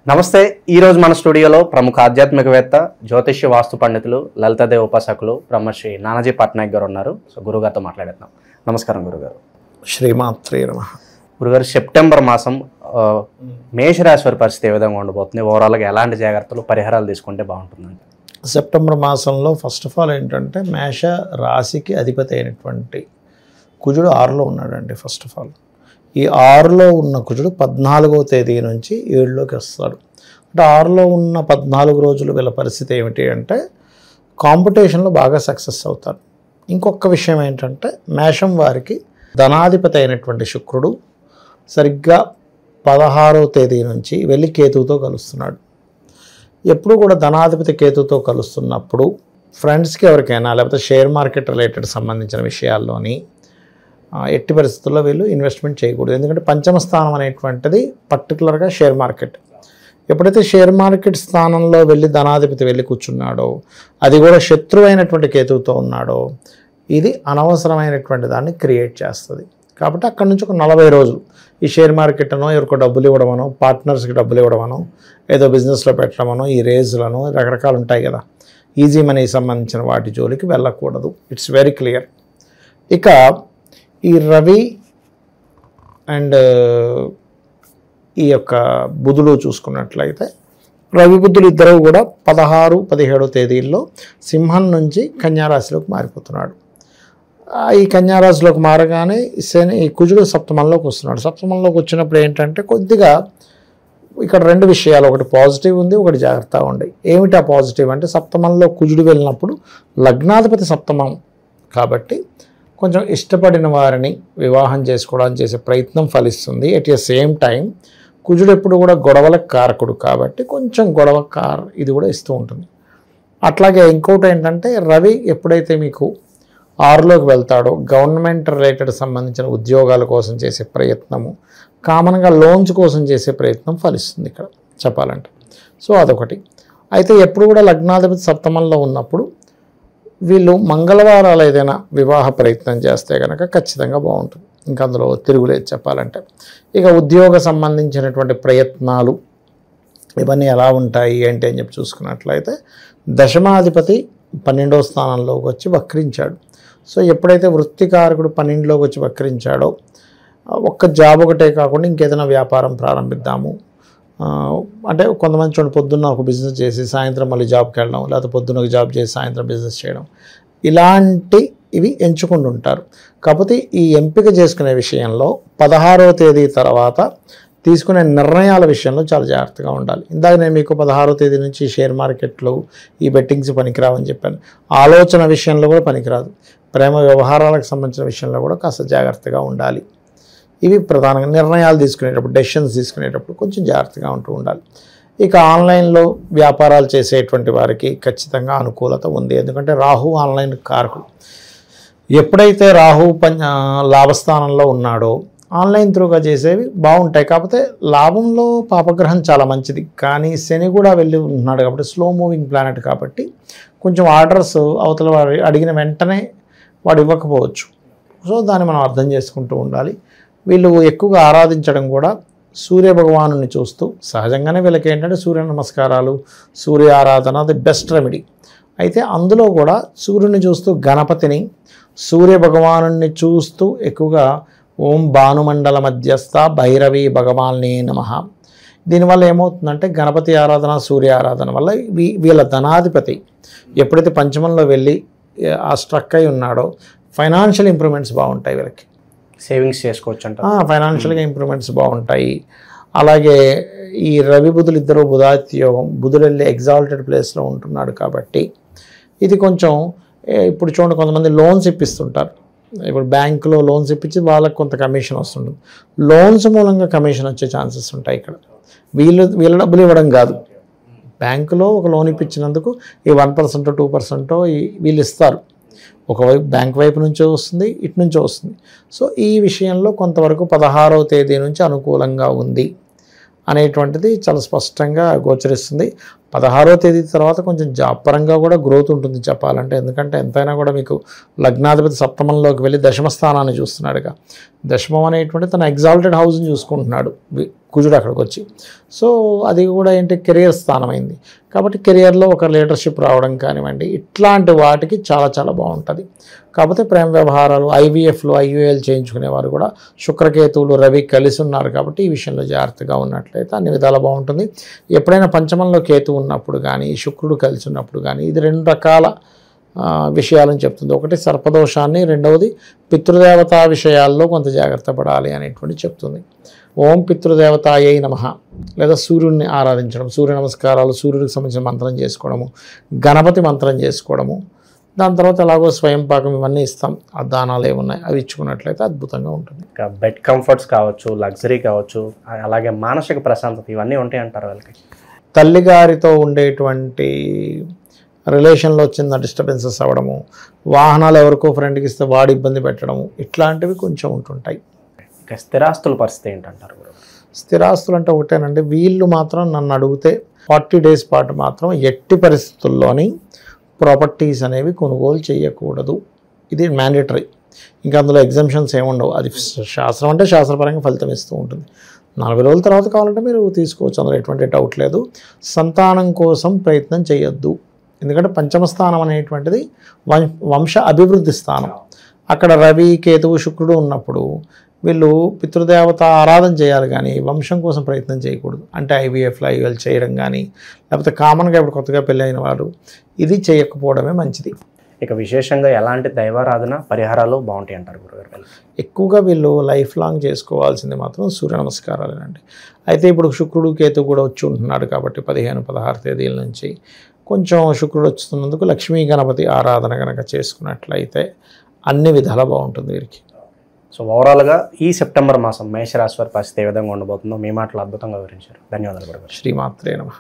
నమస్తే. ఈరోజు మన స్టూడియోలో ప్రముఖ ఆధ్యాత్మికవేత్త, జ్యోతిష్య వాస్తు పండితులు, లలితాదేవి ఉపాసకులు బ్రహ్మశ్రీ నానాజీ పట్నాయక్ గారు ఉన్నారు. సో గురుగారితో మాట్లాడేద్దాం. నమస్కారం గురుగారు. శ్రీమాత్రే నమః. గురుగారు, సెప్టెంబర్ మాసం మేషరాశి వారి పరిస్థితి ఏ విధంగా ఉండబోతుంది? ఓవరాల్గా ఎలాంటి జాగ్రత్తలు, పరిహారాలు తీసుకుంటే బాగుంటుందండి? సెప్టెంబర్ మాసంలో ఫస్ట్ ఆఫ్ ఆల్ ఏంటంటే మేష రాశికి అధిపతి అయినటువంటి కుజుడు 6లో ఉన్నాడండి. ఫస్ట్ ఆఫ్ ఆల్ ఈ 6లో ఉన్న కుజుడు 14వ తేదీ నుంచి 7లోకి వస్తాడు. అంటే 6లో ఉన్న 14 రోజులు వీళ్ళ పరిస్థితి ఏమిటి అంటే కాంపిటీషన్లో బాగా సక్సెస్ అవుతారు. ఇంకొక విషయం ఏంటంటే మేషం వారికి ధనాధిపతి అయినటువంటి శుక్రుడు సరిగ్గా 16వ తేదీ నుంచి వెళ్ళి కేతువుతో కలుస్తున్నాడు. ఎప్పుడు కూడా ధనాధిపతి కేతుతో కలుస్తున్నప్పుడు ఫ్రెండ్స్కి ఎవరికైనా లేకపోతే షేర్ మార్కెట్ రిలేటెడ్ సంబంధించిన విషయాల్లోని ఎట్టి పరిస్థితుల్లో వీళ్ళు ఇన్వెస్ట్మెంట్ చేయకూడదు. ఎందుకంటే పంచమ స్థానం అనేటువంటిది పర్టికులర్గా షేర్ మార్కెట్. ఎప్పుడైతే షేర్ మార్కెట్ స్థానంలో వెళ్ళి ధనాధిపతి వెళ్ళి కూర్చున్నాడో, అది కూడా శత్రువైనటువంటి కేతువుతో ఉన్నాడో, ఇది అనవసరమైనటువంటి దాన్ని క్రియేట్ చేస్తుంది. కాబట్టి అక్కడి నుంచి ఒక 40 రోజులు ఈ షేర్ మార్కెట్ అనో, ఎవరికో డబ్బులు ఇవ్వడమనో, పార్ట్నర్స్కి డబ్బులు ఇవ్వడమనో, ఏదో బిజినెస్లో పెట్టడమనో, ఈ రేజులను రకరకాలు ఉంటాయి కదా, ఈజీ మనీకి సంబంధించిన వాటి జోలికి వెళ్ళకూడదు. It's very clear. ఇక ఈ రవి అండ్ ఈ యొక్క బుధుడు చూసుకున్నట్లయితే రవి బుధులు ఇద్దరు కూడా 16, 17 తేదీల్లో సింహం నుంచి కన్యారాశిలోకి మారిపోతున్నాడు. ఈ కన్యారాశిలోకి మారగానే ఈ కుజుడు సప్తమంలోకి వస్తున్నాడు. సప్తమంలోకి వచ్చినప్పుడు ఏంటంటే కొద్దిగా ఇక్కడ 2 విషయాలు, ఒకటి పాజిటివ్ ఉంది, ఒకటి జాగ్రత్తగా ఉంది. ఏమిటి ఆ పాజిటివ్ అంటే సప్తమంలో కుజుడు వెళ్ళినప్పుడు లగ్నాధిపతి సప్తమం కాబట్టి కొంచెం ఇష్టపడిన వారిని వివాహం చేసుకోవడానికి చేసే ప్రయత్నం ఫలిస్తుంది. ఎట్ ద సేమ్ టైం కుజుడు ఎప్పుడు కూడా గొడవలకు కారకుడు కాబట్టి కొంచెం గొడవ ఇది కూడా ఇస్తూ ఉంటుంది. అట్లాగే ఇంకోటి ఏంటంటే రవి ఎప్పుడైతే మీకు 6లోకి వెళ్తాడో గవర్నమెంట్ రిలేటెడ్ సంబంధించిన ఉద్యోగాల కోసం చేసే ప్రయత్నము, కామన్గా లోన్స్ కోసం చేసే ప్రయత్నం ఫలిస్తుంది ఇక్కడ చెప్పాలంటే. సో అదొకటి. అయితే ఎప్పుడు కూడా లగ్నాధిపతి సప్తమంలో ఉన్నప్పుడు వీళ్ళు మంగళవారాలు ఏదైనా వివాహ ప్రయత్నం చేస్తే కనుక ఖచ్చితంగా బాగుంటుంది. ఇంకా అందులో తిరుగులేదు చెప్పాలంటే. ఇక ఉద్యోగ సంబంధించినటువంటి ప్రయత్నాలు ఇవన్నీ ఎలా ఉంటాయి ఏంటి అని చెప్పి చూసుకున్నట్లయితే దశమాధిపతి 12వ స్థానంలోకి వచ్చి వక్రించాడు. సో ఎప్పుడైతే వృత్తికారకుడు 12లోకి వచ్చి వక్రించాడో ఒక్క జాబ్ ఒకటే కాకుండా ఇంకేదైనా వ్యాపారం ప్రారంభిద్దాము అంటే కొంతమంది చూడండి, పొద్దున్న ఒక బిజినెస్ చేసి సాయంత్రం మళ్ళీ జాబ్కి వెళ్ళడం, లేకపోతే పొద్దున్న ఒక జాబ్ చేసి సాయంత్రం బిజినెస్ చేయడం, ఇవి ఎంచుకుంటుంటారు. కాకపోతే ఈ ఎంపిక చేసుకునే విషయంలో 16వ తేదీ తర్వాత తీసుకునే నిర్ణయాల విషయంలో చాలా జాగ్రత్తగా ఉండాలి. ఇందాక నేను మీకు 16వ తేదీ నుంచి షేర్ మార్కెట్లు ఈ బెట్టింగ్స్ పనికిరావని చెప్పాను. ఆలోచన విషయంలో కూడా పనికిరాదు. ప్రేమ వ్యవహారాలకు సంబంధించిన విషయంలో కూడా కాస్త జాగ్రత్తగా ఉండాలి. ఇవి ప్రధానంగా నిర్ణయాలు తీసుకునేటప్పుడు, డెసిషన్స్ తీసుకునేటప్పుడు కొంచెం జాగ్రత్తగా ఉండాలి. ఇక ఆన్లైన్లో వ్యాపారాలు చేసేటువంటి వారికి ఖచ్చితంగా అనుకూలత ఉంది. ఎందుకంటే రాహు ఆన్లైన్ కారకుడు. ఎప్పుడైతే రాహు లాభస్థానంలో ఉన్నాడో ఆన్లైన్ త్రూగా చేసేవి బాగుంటాయి. కాకపోతే లాభంలో పాపగ్రహం చాలా మంచిది, కానీ శని కూడా వెళ్ళి ఉంటున్నాడు కాబట్టి స్లో మూవింగ్ ప్లానెట్ కాబట్టి కొంచెం ఆర్డర్స్ అవతల వాడు అడిగిన వెంటనే వాడు ఇవ్వకపోవచ్చు. సో దాన్ని మనం అర్థం చేసుకుంటూ ఉండాలి. వీళ్ళు ఎక్కువగా ఆరాధించడం కూడా సూర్య భగవాను చూస్తూ, సహజంగానే వీళ్ళకి ఏంటంటే సూర్య నమస్కారాలు, సూర్య ఆరాధన ది బెస్ట్ రెమెడీ. అయితే అందులో కూడా సూర్యుని చూస్తూ గణపతిని, సూర్య భగవాను చూస్తూ ఎక్కువగా ఓం భానుమండల మధ్యస్థ భైరవి భగవాన్నే నమః. దీనివల్ల ఏమవుతుందంటే గణపతి ఆరాధన, సూర్య ఆరాధన వల్ల వీళ్ళ ధనాధిపతి ఎప్పుడైతే పంచమంలో వెళ్ళి ఆ స్ట్రక్ అయి ఉన్నాడో ఫైనాన్షియల్ ఇంప్రూవ్మెంట్స్ బాగుంటాయి. వీళ్ళకి సేవింగ్స్ చేసుకోవచ్చు అంట, ఫైనాన్షియల్గా ఇంప్రూవ్మెంట్స్ బాగుంటాయి. అలాగే ఈ రవి బుధులు ఇద్దరు బుధాదిత్య యోగం, బుధుడు వెళ్ళి ఎగ్జాల్టెడ్ ప్లేస్లో ఉంటున్నాడు కాబట్టి ఇది కొంచెం ఇప్పుడు చూడండి, కొంతమంది లోన్స్ ఇప్పిస్తుంటారు. ఇప్పుడు బ్యాంకులో లోన్స్ ఇప్పించి వాళ్ళకి కొంత కమిషన్ వస్తుంటుంది. లోన్స్ మూలంగా కమిషన్ వచ్చే ఛాన్సెస్ ఉంటాయి. ఇక్కడ వీళ్ళ డబ్బులు ఇవ్వడం కాదు, బ్యాంకులో ఒక లోన్ ఇప్పించినందుకు ఈ 1% 2% వీళ్ళు ఇస్తారు. ఒకవైపు బ్యాంక్ వైపు నుంచో వస్తుంది, ఇటు నుంచో వస్తుంది. సో ఈ విషయంలో కొంతవరకు 16వ తేదీ నుంచి అనుకూలంగా ఉంది అనేటువంటిది చాలా స్పష్టంగా గోచరిస్తుంది. 16వ తేదీ తర్వాత కొంచెం జాబ్ పరంగా కూడా గ్రోత్ ఉంటుంది చెప్పాలంటే. ఎందుకంటే ఎంతైనా కూడా మీకు లగ్నాధిపతి సప్తమంలోకి వెళ్ళి దశమ స్థానాన్ని చూస్తున్నాడుగా. దశమం అనేటువంటి తన ఎగ్జాల్టెడ్ హౌస్ని చూసుకుంటున్నాడు కుజుడు అక్కడికి వచ్చి. సో అది కూడా ఏంటి, కెరియర్ స్థానమైంది కాబట్టి కెరియర్లో ఒక లీడర్షిప్ రావడం కానివ్వండి, ఇట్లాంటి వాటికి చాలా చాలా బాగుంటుంది. కాకపోతే ప్రేమ వ్యవహారాలు, ఐవీఎఫ్లు, ఐయుఎల్ చేయించుకునేవారు కూడా శుక్రకేతువులు రవి కలిసి ఉన్నారు కాబట్టి ఈ విషయంలో జాగ్రత్తగా ఉన్నట్లయితే అన్ని విధాలా బాగుంటుంది. ఎప్పుడైనా పంచమంలో కేతు ఉన్నప్పుడు కానీ, శుక్రుడు కలిసి ఉన్నప్పుడు కానీ, ఇది 2 రకాల విషయాలని చెప్తుంది. ఒకటి సర్పదోషాన్ని, రెండవది పితృదేవతా విషయాల్లో కొంత జాగ్రత్త పడాలి అనేటువంటి చెప్తుంది. ఓం పితృదేవతాయై నమః లేదా సూర్యుడిని ఆరాధించడం, సూర్య నమస్కారాలు, సూర్యుడికి సంబంధించిన మంత్రం చేసుకోవడము, గణపతి మంత్రం చేసుకోవడము, దాని తర్వాత ఎలాగో స్వయం పాకం ఇవన్నీ ఇస్తాం. ఆ దానాలు ఏమున్నాయి అవి ఇచ్చుకున్నట్లయితే అద్భుతంగా ఉంటుంది. ఇంకా బెడ్ కంఫర్ట్స్ కావచ్చు, లగ్జరీ కావచ్చు, అలాగే మానసిక ప్రశాంతత ఇవన్నీ ఉంటాయి అంటారు వాళ్ళకి. తల్లిగారితో ఉండేటువంటి రిలేషన్లో చిన్న డిస్టర్బెన్సెస్ అవ్వడము, వాహనాలు ఎవరికో ఫ్రెండ్కి ఇస్తే వాడు ఇబ్బంది పెట్టడము, ఇట్లాంటివి కొంచెం ఉంటుంటాయి. ఇంకా స్థిరాస్తుల పరిస్థితి ఏంటంటారు? స్థిరాస్తులు అంటే ఒకటేనండి, వీళ్ళు మాత్రం నన్ను అడిగితే 40 days పాటు మాత్రం ఎట్టి పరిస్థితుల్లోని ప్రాపర్టీస్ అనేవి కొనుగోలు చేయకూడదు. ఇది మ్యాండేటరీ. ఇంకా అందులో ఎగ్జంప్షన్స్ ఏముండవు. అది శాస్త్రం అంటే శాస్త్రపరంగా ఫలితం ఇస్తూ ఉంటుంది. 40 రోజుల తర్వాత కావాలంటే మీరు తీసుకోవచ్చు, అందులో ఎటువంటి డౌట్ లేదు. సంతానం కోసం ప్రయత్నం చేయొద్దు. ఎందుకంటే పంచమ స్థానం అనేటువంటిది వంశ అభివృద్ధి స్థానం. అక్కడ రవి, కేతువు, శుక్రుడు ఉన్నప్పుడు వీళ్ళు పితృదేవత ఆరాధన చేయాలి కానీ వంశం కోసం ప్రయత్నం చేయకూడదు. అంటే ఐవీఎఫ్లు, ఐవీఎల్ చేయడం కానీ, లేకపోతే కామన్గా ఇప్పుడు కొత్తగా పెళ్ళైన వారు ఇది చేయకపోవడమే మంచిది. ఇక విశేషంగా ఎలాంటి దైవారాధన పరిహారాలు బాగుంటాయి అంటారు గురుగారు? ఎక్కువగా వీళ్ళు లైఫ్ లాంగ్ చేసుకోవాల్సింది మాత్రం సూర్య నమస్కారాలేనండి. అయితే ఇప్పుడు శుక్రుడు, కేతు కూడా వచ్చి ఉంటున్నాడు కాబట్టి 15-16 తేదీల నుంచి కొంచెం శుక్రుడు వస్తున్నందుకు లక్ష్మీ గణపతి ఆరాధన కనుక చేసుకున్నట్లయితే అన్ని విధాలా బాగుంటుంది వీరికి. సో ఓవరాల్గా ఈ సెప్టెంబర్ మాసం మేషరాశి వారి పరిస్థితి ఏ విధంగా ఉండబోతుందో మీ మాటలు అద్భుతంగా వివరించారు. ధన్యవాదాలు గురుగారు. శ్రీమాత్రే నమః.